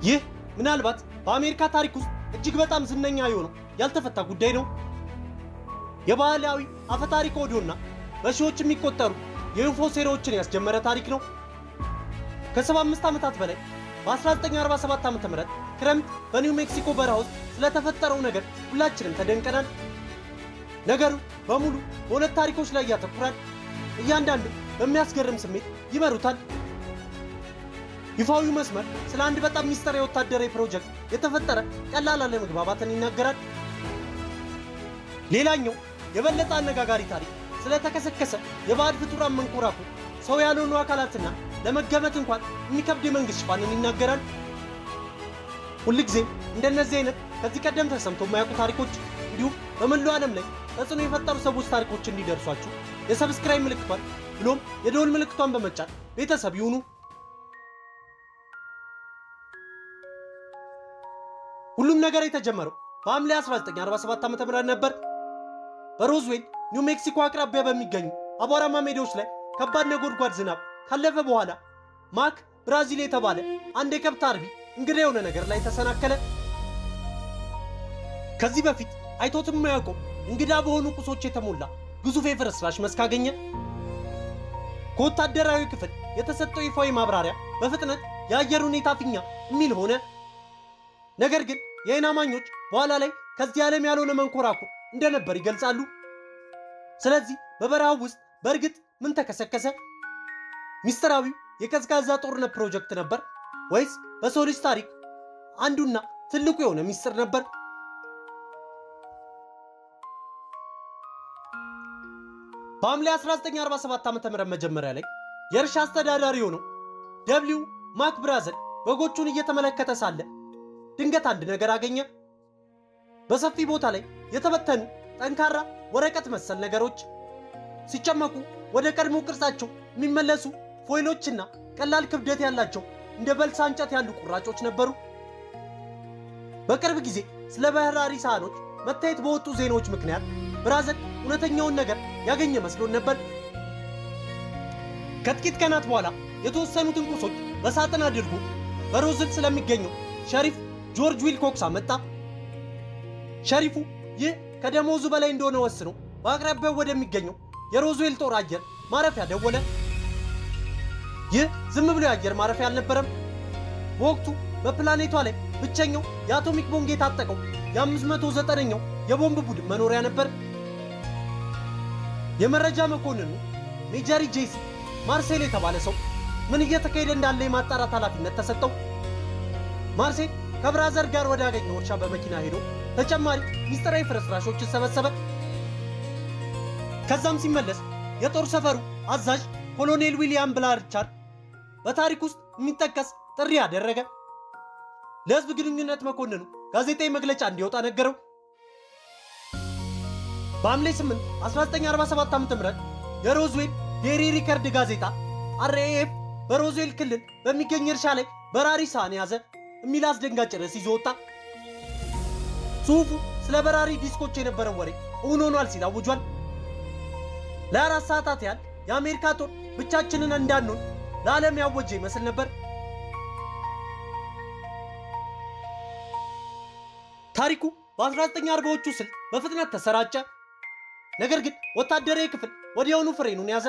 ይህ ምናልባት በአሜሪካ ታሪክ ውስጥ እጅግ በጣም ዝነኛ የሆነው ያልተፈታ ጉዳይ ነው። የባህላዊ አፈታሪክ ኦዲዮና በሺዎች የሚቆጠሩ የዩፎ ሴራዎችን ያስጀመረ ታሪክ ነው። ከ75 ዓመታት በላይ በ1947 ዓ.ም ክረምት በኒው ሜክሲኮ በረሃ ውስጥ ስለተፈጠረው ነገር ሁላችንም ተደንቀናል። ነገሩ በሙሉ በሁለት ታሪኮች ላይ ያተኩራል። እያንዳንዱ በሚያስገርም ስሜት ይመሩታል። ይፋዊው መስመር ስለ አንድ በጣም ሚስጥራዊ ወታደራዊ ፕሮጀክት የተፈጠረ ቀላል አለመግባባትን ይናገራል። ሌላኛው የበለጠ አነጋጋሪ ታሪክ ስለተከሰከሰ የባዕድ ፍጡራን መንኮራኩር፣ ሰው ያልሆኑ አካላትና ለመገመት እንኳን የሚከብድ የመንግስት ሽፋንን ይናገራል። ሁልጊዜም እንደነዚህ አይነት ከዚህ ቀደም ተሰምቶ የማያውቁ ታሪኮች እንዲሁም በመላው ዓለም ላይ ተጽዕኖ የፈጠሩ ሰዎች ታሪኮች እንዲደርሷችሁ የሰብስክራይብ ምልክቷን ብሎም የደወል ምልክቷን በመጫን ቤተሰብ ይሁኑ። ሁሉም ነገር የተጀመረው በሐምሌ 1947 ዓ.ም ነበር። በሮዝዌል ኒው ሜክሲኮ አቅራቢያ በሚገኙ አቧራማ ሜዳዎች ላይ ከባድ ነጎድጓድ ዝናብ ካለፈ በኋላ ማክ ብራዚል የተባለ አንድ የከብት አርቢ እንግዳ የሆነ ነገር ላይ ተሰናከለ። ከዚህ በፊት አይቶትም የማያውቀው እንግዳ በሆኑ ቁሶች የተሞላ ግዙፍ የፍርስራሽ መስክ አገኘ። ከወታደራዊ ክፍል የተሰጠው ይፋዊ ማብራሪያ በፍጥነት የአየር ሁኔታ ፊኛ የሚል ሆነ። ነገር ግን የዓይን እማኞች በኋላ ላይ ከዚህ ዓለም ያልሆነ መንኮራኩር እንደነበር ይገልጻሉ። ስለዚህ በበረሃው ውስጥ በእርግጥ ምን ተከሰከሰ? ሚስጥራዊው የቀዝቃዛ ጦርነት ፕሮጀክት ነበር ወይስ በሰው ልጅ ታሪክ አንዱና ትልቁ የሆነ ሚስጥር ነበር? በሐምሌ 1947 ዓ.ም መጀመሪያ ላይ የእርሻ አስተዳዳሪ የሆነው ደብሊው ማክ ብራዘል በጎቹን እየተመለከተ ሳለ ድንገት አንድ ነገር አገኘ። በሰፊ ቦታ ላይ የተበተኑ ጠንካራ ወረቀት መሰል ነገሮች ሲጨመቁ ወደ ቀድሞ ቅርጻቸው የሚመለሱ ፎይሎችና ቀላል ክብደት ያላቸው እንደ በልሳ እንጨት ያሉ ቁራጮች ነበሩ። በቅርብ ጊዜ ስለ በራሪ ሳህኖች መታየት በወጡ ዜናዎች ምክንያት ብራዘል እውነተኛውን ነገር ያገኘ መስሎን ነበር። ከጥቂት ቀናት በኋላ የተወሰኑትን ቁሶች በሳጥን አድርጎ በሮዝል ስለሚገኘው ሸሪፍ ጆርጅ ዊልኮክስ አመጣ። ሸሪፉ ይህ ከደሞዙ በላይ እንደሆነ ወስኖ በአቅራቢያው ወደሚገኘው የሮዝዌል ጦር አየር ማረፊያ ደወለ። ይህ ዝም ብሎ የአየር ማረፊያ አልነበረም። በወቅቱ በፕላኔቷ ላይ ብቸኛው የአቶሚክ ቦምብ የታጠቀው የ509ኛው የቦምብ ቡድን መኖሪያ ነበር። የመረጃ መኮንኑ ሜጀር ጄሲ ማርሴል የተባለ ሰው ምን እየተካሄደ እንዳለ የማጣራት ኃላፊነት ተሰጠው። ማርሴል ከብራዘር ጋር ወደ ያገኘው እርሻ በመኪና ሄዶ ተጨማሪ ሚስጥራዊ ፍርስራሾችን ሰበሰበ። ከዛም ሲመለስ የጦር ሰፈሩ አዛዥ ኮሎኔል ዊሊያም ብላርቻርድ በታሪክ ውስጥ የሚጠቀስ ጥሪ አደረገ። ለህዝብ ግንኙነት መኮንኑ ጋዜጣዊ መግለጫ እንዲወጣ ነገረው። በሐምሌ 8 1947 ዓ.ም የሮዝዌል ዴሪ ሪከርድ ጋዜጣ አርኤኤፍ በሮዝዌል ክልል በሚገኝ እርሻ ላይ በራሪ ሳህን ያዘ የሚል አስደንጋጭ ርዕስ ይዞ ወጣ። ጽሑፉ ስለ በራሪ ዲስኮች የነበረው ወሬ እውን ሆኗል ሲል አውጇል። ለ4 ሰዓታት ያህል የአሜሪካ ጦር ብቻችንን እንዳንሆን ለዓለም ያወጀ ይመስል ነበር። ታሪኩ በ1940ዎቹ ስልት በፍጥነት ተሰራጨ። ነገር ግን ወታደራዊ ክፍል ወዲያውኑ ፍሬኑን ያዘ።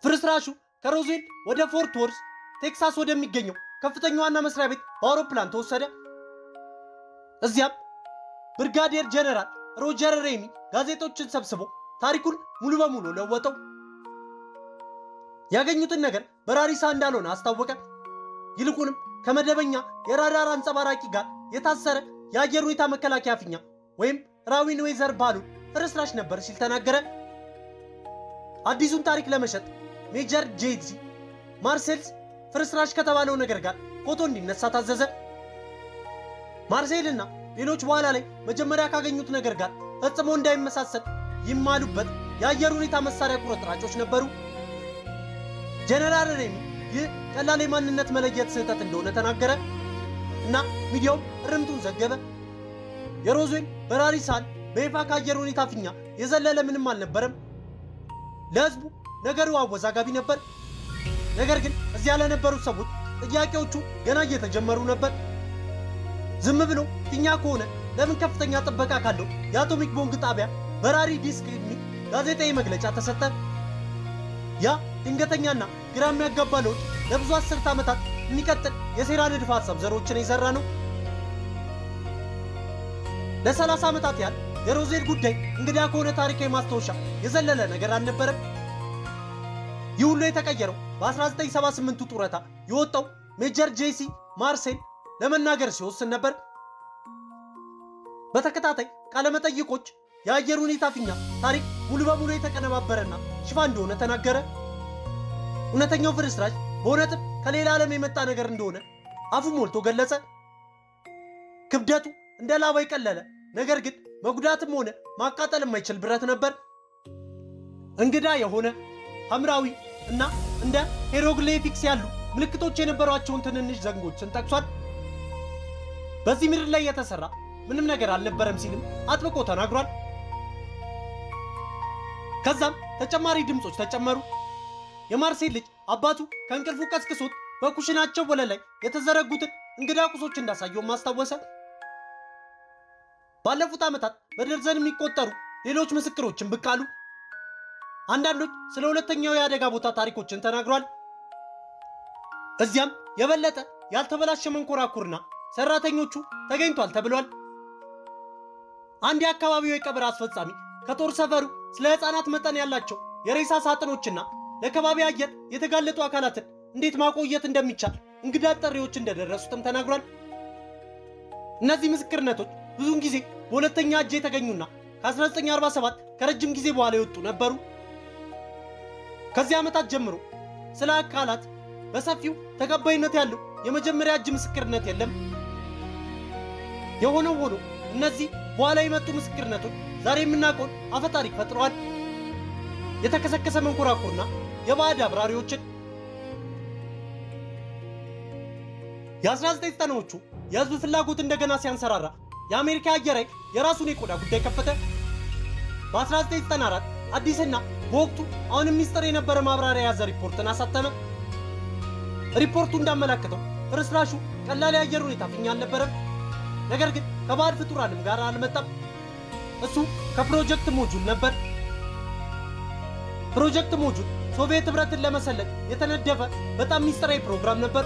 ፍርስራሹ ከሮዝዌል ወደ ፎርት ወርዝ ቴክሳስ ወደሚገኘው ከፍተኛ ዋና መስሪያ ቤት በአውሮፕላን ተወሰደ። እዚያም ብርጋዴር ጀነራል ሮጀር ሬሚ ጋዜጦችን ሰብስቦ ታሪኩን ሙሉ በሙሉ ለወጠው። ያገኙትን ነገር በራሪ ሳህን እንዳልሆነ አስታወቀ። ይልቁንም ከመደበኛ የራዳር አንጸባራቂ ጋር የታሰረ የአየር ሁኔታ መከላከያ ፊኛ ወይም ራዊን ዌዘር ባሉን ፍርስራሽ ነበር ሲል ተናገረ። አዲሱን ታሪክ ለመሸጥ ሜጀር ጄሲ ማርሴልስ ፍርስራሽ ከተባለው ነገር ጋር ፎቶ እንዲነሳ ታዘዘ። ማርሴልና ሌሎች በኋላ ላይ መጀመሪያ ካገኙት ነገር ጋር ፈጽሞ እንዳይመሳሰል ይማሉበት የአየር ሁኔታ መሳሪያ ቁርጥራጮች ነበሩ። ጀነራል ሬሚ ይህ ቀላል የማንነት መለየት ስህተት እንደሆነ ተናገረ እና ሚዲያውም እርምቱን ዘገበ። የሮዝዌል በራሪ ሳህን በይፋ ከአየር ሁኔታ ፊኛ የዘለለ ምንም አልነበረም። ለህዝቡ ነገሩ አወዛጋቢ ነበር። ነገር ግን እዚያ ለነበሩት ሰዎች ጥያቄዎቹ ገና እየተጀመሩ ነበር። ዝም ብሎ ፊኛ ከሆነ ለምን ከፍተኛ ጥበቃ ካለው የአቶሚክ ቦምብ ጣቢያ በራሪ ዲስክ የሚል ጋዜጣዊ መግለጫ ተሰጠ? ያ ድንገተኛና ግራ የሚያጋባ ለውጥ ለብዙ አስርት ዓመታት የሚቀጥል የሴራ ንድፈ ሐሳብ ዘሮችን የሰራ ነው። ለ30 ዓመታት ያህል የሮዝዌል ጉዳይ እንግዳ ከሆነ ታሪካዊ ማስታወሻ የዘለለ ነገር አልነበረም። ይህ ሁሉ የተቀየረው በ1978ቱ ጡረታ የወጣው ሜጀር ጄሲ ማርሴል ለመናገር ሲወስን ነበር። በተከታታይ ቃለመጠይቆች የአየር ሁኔታ ፊኛ ታሪክ ሙሉ በሙሉ የተቀነባበረና ሽፋን እንደሆነ ተናገረ። እውነተኛው ፍርስራሽ በእውነትም ከሌላ ዓለም የመጣ ነገር እንደሆነ አፉ ሞልቶ ገለጸ። ክብደቱ እንደ ላባ የቀለለ ነገር ግን መጉዳትም ሆነ ማቃጠል የማይችል ብረት ነበር። እንግዳ የሆነ ሐምራዊ እና እንደ ሄሮግሊፊክስ ያሉ ምልክቶች የነበሯቸውን ትንንሽ ዘንጎችን ጠቅሷል። በዚህ ምድር ላይ የተሰራ ምንም ነገር አልነበረም ሲልም አጥብቆ ተናግሯል። ከዛም ተጨማሪ ድምጾች ተጨመሩ። የማርሴል ልጅ አባቱ ከእንቅልፉ ቀስቅሶት በኩሽናቸው ወለል ላይ የተዘረጉትን እንግዳ ቁሶች እንዳሳየው ማስታወሰ። ባለፉት ዓመታት በደርዘን የሚቆጠሩ ሌሎች ምስክሮችን ብቅ አሉ። አንዳንዶች ስለ ሁለተኛው የአደጋ ቦታ ታሪኮችን ተናግሯል። እዚያም የበለጠ ያልተበላሸ መንኮራኩርና ሰራተኞቹ ተገኝቷል ተብሏል። አንድ የአካባቢው የቀብር አስፈጻሚ ከጦር ሰፈሩ ስለ ሕፃናት መጠን ያላቸው የሬሳ ሳጥኖችና ለከባቢ አየር የተጋለጡ አካላትን እንዴት ማቆየት እንደሚቻል እንግዳ ጥሪዎች እንደደረሱትም ተናግሯል። እነዚህ ምስክርነቶች ብዙውን ጊዜ በሁለተኛ እጅ የተገኙና ከ1947 ከረጅም ጊዜ በኋላ የወጡ ነበሩ። ከዚህ ዓመታት ጀምሮ ስለ አካላት በሰፊው ተቀባይነት ያለው የመጀመሪያ እጅ ምስክርነት የለም። የሆነው ሆኖ እነዚህ በኋላ የመጡ ምስክርነቶች ዛሬ የምናውቀውን አፈታሪክ ፈጥረዋል። የተከሰከሰ መንኮራኩርና የባዕድ አብራሪዎችን የ1990ዎቹ የህዝብ ፍላጎት እንደገና ሲያንሰራራ የአሜሪካ አየር ኃይል የራሱን የቆዳ ጉዳይ ከፈተ። በ1994 አዲስና በወቅቱ አሁንም ሚስጥር የነበረ ማብራሪያ የያዘ ሪፖርትን አሳተመ። ሪፖርቱ እንዳመላከተው ፍርስራሹ ቀላል የአየር ሁኔታ ፊኛ አልነበረም። ነገር ግን ከባዕድ ፍጡራንም ጋር አልመጣም። እሱ ከፕሮጀክት ሞጁል ነበር። ፕሮጀክት ሞጁል ሶቪየት ህብረትን ለመሰለቅ የተነደፈ በጣም ሚስጥራዊ ፕሮግራም ነበር።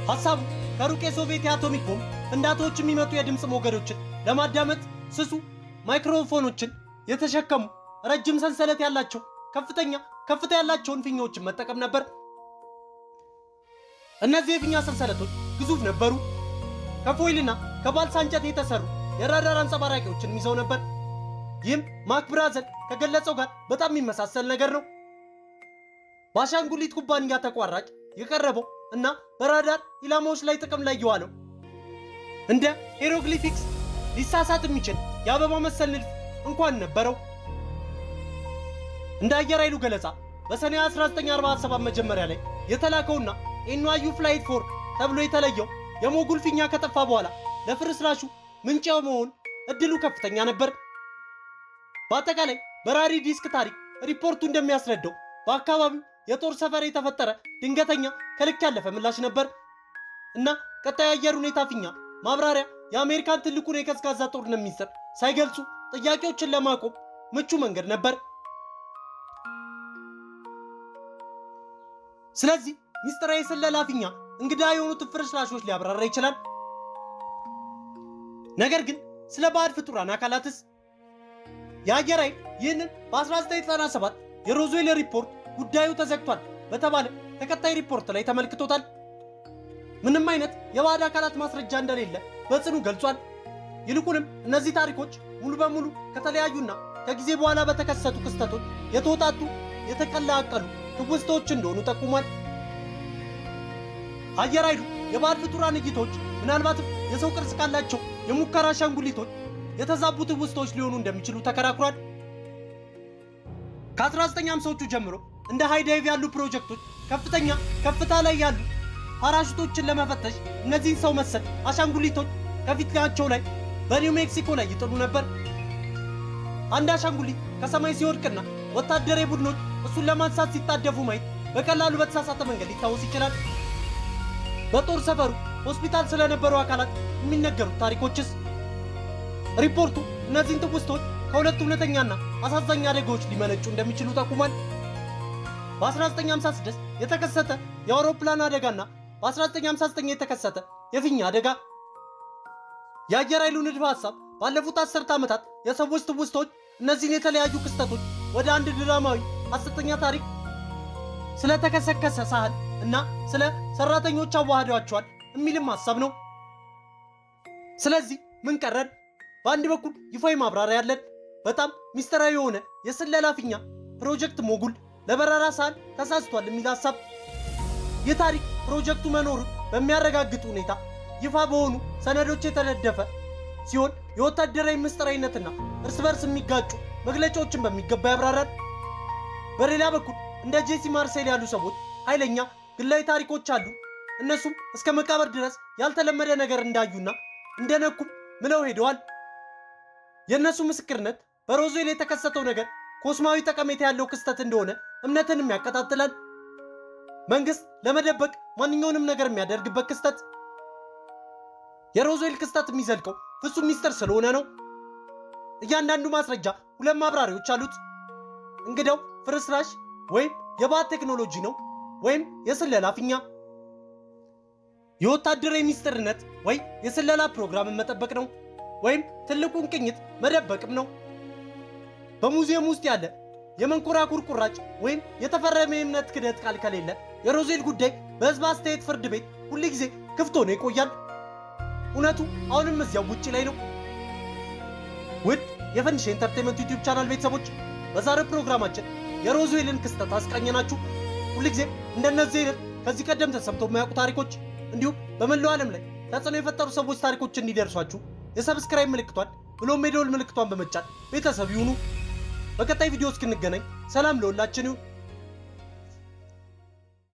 ሐሳቡ ከሩቅ የሶቪየት የአቶሚክ ቦምብ ፍንዳታዎች የሚመጡ የድምፅ ሞገዶችን ለማዳመጥ ስሱ ማይክሮፎኖችን የተሸከሙ ረጅም ሰንሰለት ያላቸው ከፍታ ያላቸውን ፊኛዎችን መጠቀም ነበር። እነዚህ የፊኛ ሰንሰለቶች ግዙፍ ነበሩ። ከፎይልና ከባልሳ እንጨት የተሰሩ የራዳር አንጸባራቂዎችን ይዘው ነበር። ይህም ማክ ብራዘን ከገለጸው ጋር በጣም የሚመሳሰል ነገር ነው። በአሻንጉሊት ኩባንያ ተቋራጭ የቀረበው እና በራዳር ኢላማዎች ላይ ጥቅም ላይ የዋለው እንደ ሄሮግሊፊክስ ሊሳሳት የሚችል የአበባ መሰል ንድፍ እንኳን ነበረው። እንደ አየር ኃይሉ ገለጻ በሰኔ 1947 መጀመሪያ ላይ የተላከውና ኤንዋዩ ፍላይት 4 ተብሎ የተለየው የሞጉል ፊኛ ከጠፋ በኋላ ለፍርስራሹ ምንጭ መሆን እድሉ ከፍተኛ ነበር። በአጠቃላይ በራሪ ዲስክ ታሪክ ሪፖርቱ እንደሚያስረዳው በአካባቢው የጦር ሰፈር የተፈጠረ ድንገተኛ ከልክ ያለፈ ምላሽ ነበር እና ቀጣይ የአየር ሁኔታ ፊኛ ማብራሪያ የአሜሪካን ትልቁን የቀዝቃዛ ጦርነት ሚስጥር ሳይገልጹ ጥያቄዎችን ለማቆም ምቹ መንገድ ነበር። ስለዚህ ሚስጥራዊ የስለላ ፊኛ እንግዳ የሆኑትን ፍርስራሾች ሊያብራራ ይችላል። ነገር ግን ስለ ባዕድ ፍጡራን አካላትስ? የአየር ኃይል ይህንን በ1997 የሮዝዌል ሪፖርት ጉዳዩ ተዘግቷል በተባለ ተከታይ ሪፖርት ላይ ተመልክቶታል። ምንም አይነት የባዕድ አካላት ማስረጃ እንደሌለ በጽኑ ገልጿል። ይልቁንም እነዚህ ታሪኮች ሙሉ በሙሉ ከተለያዩና ከጊዜ በኋላ በተከሰቱ ክስተቶች የተወጣጡ የተቀላቀሉ ትውስታዎች እንደሆኑ ጠቁሟል። አየር ኃይሉ የባዕድ ፍጡራን እይታዎች ምናልባትም የሰው ቅርጽ ካላቸው የሙከራ አሻንጉሊቶች የተዛቡ ትውስታዎች ሊሆኑ እንደሚችሉ ተከራክሯል። ከ1950ዎቹ ጀምሮ እንደ ሃይዳይቭ ያሉ ፕሮጀክቶች ከፍታ ላይ ያሉ ፓራሹቶችን ለመፈተሽ እነዚህን ሰው መሰል አሻንጉሊቶች ከፊታቸው ላይ በኒው ሜክሲኮ ላይ ይጥሉ ነበር። አንድ አሻንጉሊት ከሰማይ ሲወድቅና ወታደራዊ ቡድኖች እሱን ለማንሳት ሲጣደፉ ማየት በቀላሉ በተሳሳተ መንገድ ሊታወስ ይችላል? በጦር ሰፈሩ ሆስፒታል ስለነበሩ አካላት የሚነገሩት ታሪኮችስ? ሪፖርቱ እነዚህን ትውስቶች ከሁለት እውነተኛና አሳዛኝ አደጋዎች ሊመነጩ እንደሚችሉ ጠቁሟል። በ1956 የተከሰተ የአውሮፕላን አደጋና በ1959 የተከሰተ የፊኛ አደጋ። የአየር ኃይሉ ንድፈ ሐሳብ ባለፉት 10 ዓመታት የሰዎች ትውስቶች እነዚህን የተለያዩ ክስተቶች ወደ አንድ ድራማዊ ሐሰተኛ ታሪክ ስለተከሰከሰ ሳህል እና ስለ ሰራተኞች አዋህዷቸዋል የሚልም ሐሳብ ነው። ስለዚህ ምን ቀረን? በአንድ በኩል ይፋዊ ማብራሪያ ያለን በጣም ሚስጥራዊ የሆነ የስለላ ፊኛ ፕሮጀክት ሞጉል ለበረራ ሳህል ተሳስቷል የሚል ሐሳብ። ይህ ታሪክ ፕሮጀክቱ መኖሩን በሚያረጋግጥ ሁኔታ ይፋ በሆኑ ሰነዶች የተነደፈ ሲሆን የወታደራዊ ምስጢራዊነትና እርስ በርስ የሚጋጩ መግለጫዎችን በሚገባ ያብራራል። በሌላ በኩል እንደ ጄሲ ማርሴል ያሉ ሰዎች ኃይለኛ ግላዊ ታሪኮች አሉ። እነሱም እስከ መቃብር ድረስ ያልተለመደ ነገር እንዳዩና እንደነኩም ምለው ሄደዋል። የእነሱ ምስክርነት በሮዝዌል የተከሰተው ነገር ኮስማዊ ጠቀሜታ ያለው ክስተት እንደሆነ እምነትንም ያቀጣጥላል። መንግስት ለመደበቅ ማንኛውንም ነገር የሚያደርግበት ክስተት። የሮዝዌል ክስተት የሚዘልቀው ፍጹም ሚስጥር ስለሆነ ነው። እያንዳንዱ ማስረጃ ሁለት ማብራሪያዎች አሉት። እንግዳው ፍርስራሽ ወይም የባህር ቴክኖሎጂ ነው ወይም የስለላ ፊኛ። የወታደራዊ ሚስጥርነት ወይ የስለላ ፕሮግራምን መጠበቅ ነው ወይም ትልቁን ቅኝት መደበቅም ነው። በሙዚየም ውስጥ ያለ የመንኮራኩር ቁራጭ ወይም የተፈረመ የእምነት ክደት ቃል ከሌለ የሮዝዌል ጉዳይ በህዝብ አስተያየት ፍርድ ቤት ሁል ጊዜ ክፍት ሆኖ ይቆያል። እውነቱ አሁንም እዚያው ውጪ ላይ ነው። ውድ የፈንዲሻ ኢንተርቴይንመንት ዩቲዩብ ቻናል ቤተሰቦች በዛሬው ፕሮግራማችን የሮዝዌልን ክስተት አስቃኘናችሁ። ሁልጊዜ እንደነዚህ አይነት ከዚህ ቀደም ተሰምተው የማያውቁ ታሪኮች እንዲሁም በመላው ዓለም ላይ ተጽዕኖ የፈጠሩ ሰዎች ታሪኮች እንዲደርሷችሁ የሰብስክራይብ ምልክቷን ብሎም የደወል ምልክቷን በመጫን ቤተሰብ ይሁኑ። በቀጣይ ቪዲዮ እስክንገናኝ ሰላም ለሁላችን ይሁን።